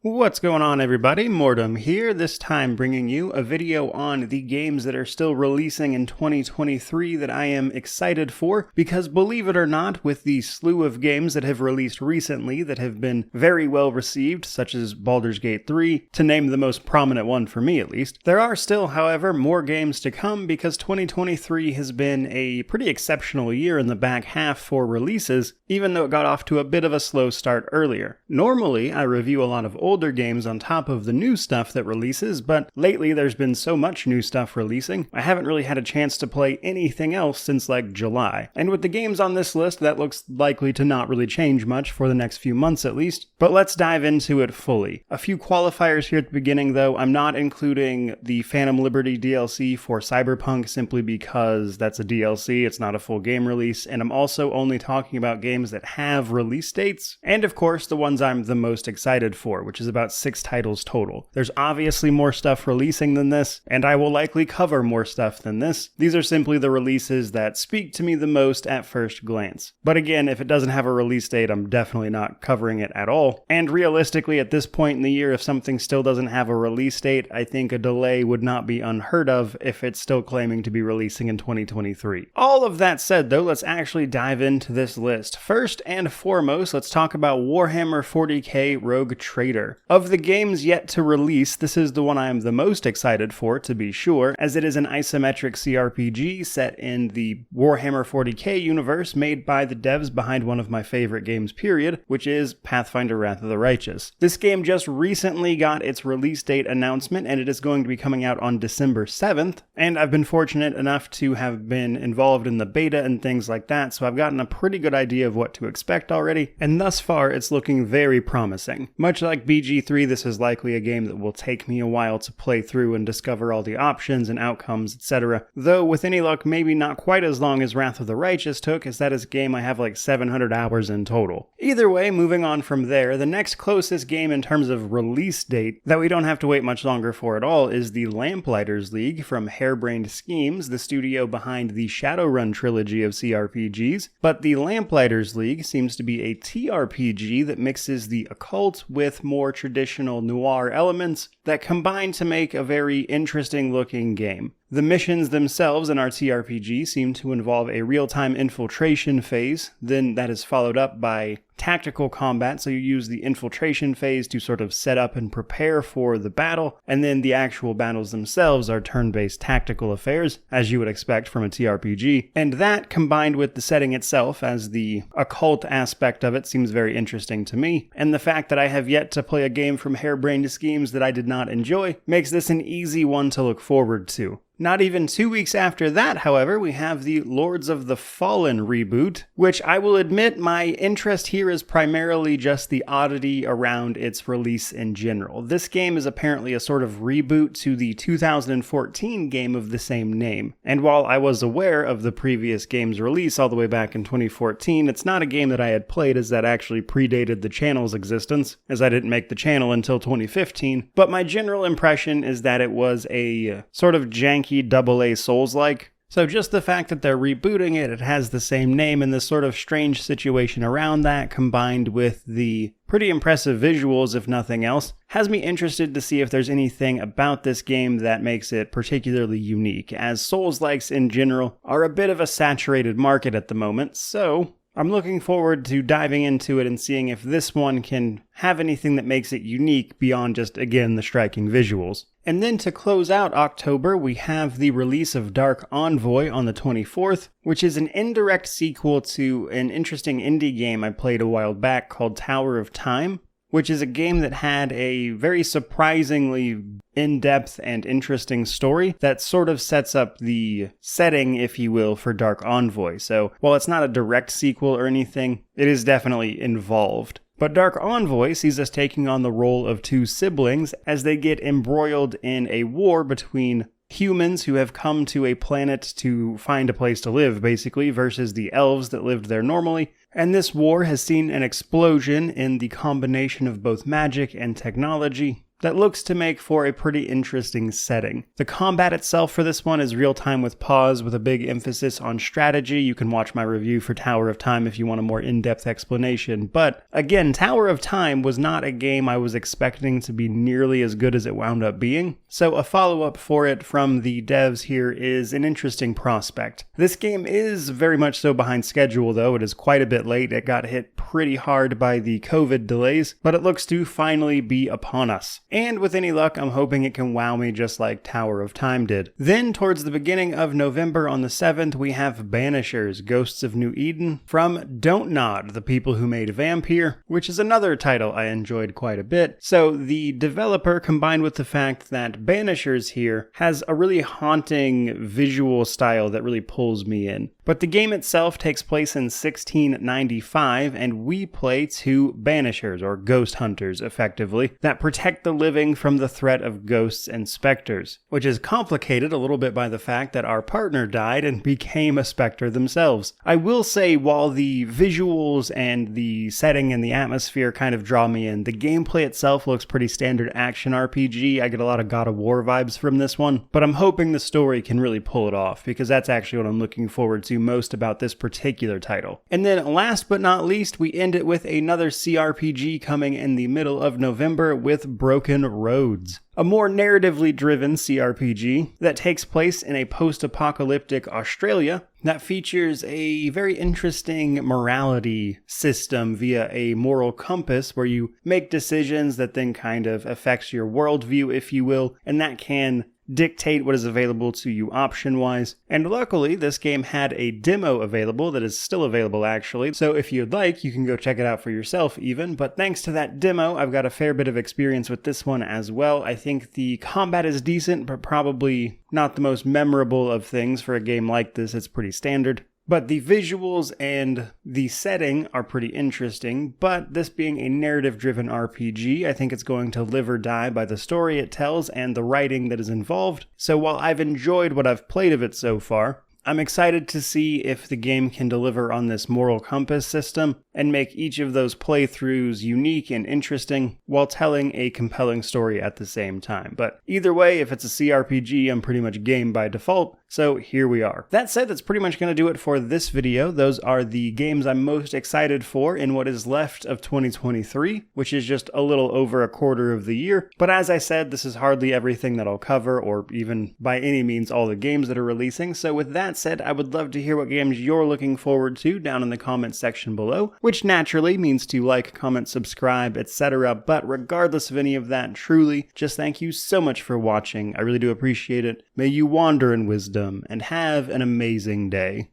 What's going on, everybody? Mortem here, this time bringing you a video on the games that are still releasing in 2023 that I am excited for, because believe it or not, with the slew of games that have released recently that have been very well received, such as Baldur's Gate 3, to name the most prominent one for me at least, there are still, however, more games to come because 2023 has been a pretty exceptional year in the back half for releases, even though it got off to a bit of a slow start earlier. Normally, I review a lot of older games on top of the new stuff that releases, but lately there's been so much new stuff releasing, I haven't really had a chance to play anything else since like July. And with the games on this list, that looks likely to not really change much for the next few months at least, but let's dive into it fully. A few qualifiers here at the beginning though. I'm not including the Phantom Liberty DLC for Cyberpunk simply because that's a DLC, it's not a full game release, and I'm also only talking about games that have release dates, and of course the ones I'm the most excited for, which is about 6 titles total. There's obviously more stuff releasing than this, and I will likely cover more stuff than this. These are simply the releases that speak to me the most at first glance. But again, if it doesn't have a release date, I'm definitely not covering it at all. And realistically, at this point in the year, if something still doesn't have a release date, I think a delay would not be unheard of if it's still claiming to be releasing in 2023. All of that said though, let's actually dive into this list. First and foremost, let's talk about Warhammer 40k Rogue Trader. Of the games yet to release, this is the one I am the most excited for, to be sure, as it is an isometric CRPG set in the Warhammer 40k universe made by the devs behind one of my favorite games period, which is Pathfinder Wrath of the Righteous. This game just recently got its release date announcement, and it is going to be coming out on December 7th, and I've been fortunate enough to have been involved in the beta and things like that, so I've gotten a pretty good idea of what to expect already, and thus far it's looking very promising. Much like BG3, this is likely a game that will take me a while to play through and discover all the options and outcomes, etc. Though with any luck, maybe not quite as long as Wrath of the Righteous took, as that is a game I have like 700 hours in total. Either way, moving on from there, the next closest game in terms of release date that we don't have to wait much longer for at all is the Lamplighters League from Harebrained Schemes, the studio behind the Shadowrun trilogy of CRPGs. But the Lamplighters League seems to be a TRPG that mixes the occult with more traditional noir elements that combine to make a very interesting looking game. The missions themselves in our TRPG seem to involve a real-time infiltration phase, then that is followed up by tactical combat, so you use the infiltration phase to sort of set up and prepare for the battle, and then the actual battles themselves are turn-based tactical affairs, as you would expect from a TRPG, and that combined with the setting itself as the occult aspect of it seems very interesting to me, and the fact that I have yet to play a game from Harebrained Schemes that I did not enjoy makes this an easy one to look forward to. Not even 2 weeks after that, however, we have the Lords of the Fallen reboot, which I will admit my interest here is primarily just the oddity around its release in general. This game is apparently a sort of reboot to the 2014 game of the same name, and while I was aware of the previous game's release all the way back in 2014, it's not a game that I had played as that actually predated the channel's existence, as I didn't make the channel until 2015, but my general impression is that it was a sort of janky AA Souls-like. So just the fact that they're rebooting it, it has the same name, and this sort of strange situation around that, combined with the pretty impressive visuals, if nothing else, has me interested to see if there's anything about this game that makes it particularly unique, as Souls-likes in general are a bit of a saturated market at the moment, so I'm looking forward to diving into it and seeing if this one can have anything that makes it unique beyond just, again, the striking visuals. And then to close out October, we have the release of Dark Envoy on the 24th, which is an indirect sequel to an interesting indie game I played a while back called Tower of Time, which is a game that had a very surprisingly in-depth and interesting story that sort of sets up the setting, if you will, for Dark Envoy. So while it's not a direct sequel or anything, it is definitely involved. But Dark Envoy sees us taking on the role of 2 siblings as they get embroiled in a war between humans who have come to a planet to find a place to live, basically, versus the elves that lived there normally. And this war has seen an explosion in the combination of both magic and technology, that looks to make for a pretty interesting setting. The combat itself for this one is real-time with pause, with a big emphasis on strategy. You can watch my review for Tower of Time if you want a more in-depth explanation. But again, Tower of Time was not a game I was expecting to be nearly as good as it wound up being, so a follow-up for it from the devs here is an interesting prospect. This game is very much so behind schedule though. It is quite a bit late. It got hit pretty hard by the COVID delays, but it looks to finally be upon us. And with any luck, I'm hoping it can wow me just like Tower of Time did. Then, towards the beginning of November on the 7th, we have Banishers, Ghosts of New Eden from Don't Nod, the people who made Vampire, which is another title I enjoyed quite a bit. So the developer, combined with the fact that Banishers here has a really haunting visual style that really pulls me in. But the game itself takes place in 1695, and we play two Banishers, or ghost hunters effectively, that protect the living from the threat of ghosts and specters, which is complicated a little bit by the fact that our partner died and became a specter themselves. I will say, while the visuals and the setting and the atmosphere kind of draw me in, the gameplay itself looks pretty standard action RPG. I get a lot of God of War vibes from this one, but I'm hoping the story can really pull it off, because that's actually what I'm looking forward to most about this particular title. And then last but not least, we end it with another CRPG coming in the middle of November with Broken Roads, a more narratively driven CRPG that takes place in a post-apocalyptic Australia that features a very interesting morality system via a moral compass where you make decisions that then kind of affects your worldview, if you will, and that can dictate what is available to you option-wise. And luckily, this game had a demo available that is still available actually, so if you'd like, you can go check it out for yourself even, but thanks to that demo, I've got a fair bit of experience with this one as well. I think the combat is decent, but probably not the most memorable of things for a game like this. It's pretty standard. But the visuals and the setting are pretty interesting, but this being a narrative-driven RPG, I think it's going to live or die by the story it tells and the writing that is involved. So while I've enjoyed what I've played of it so far, I'm excited to see if the game can deliver on this moral compass system and make each of those playthroughs unique and interesting while telling a compelling story at the same time. But either way, if it's a CRPG, I'm pretty much game by default, so here we are. That said, that's pretty much going to do it for this video. Those are the games I'm most excited for in what is left of 2023, which is just a little over a quarter of the year. But as I said, this is hardly everything that I'll cover, or even by any means all the games that are releasing. So with that said, I would love to hear what games you're looking forward to down in the comments section below, which naturally means to like, comment, subscribe, etc. But regardless of any of that, truly, just thank you so much for watching. I really do appreciate it. May you wander in wisdom and have an amazing day.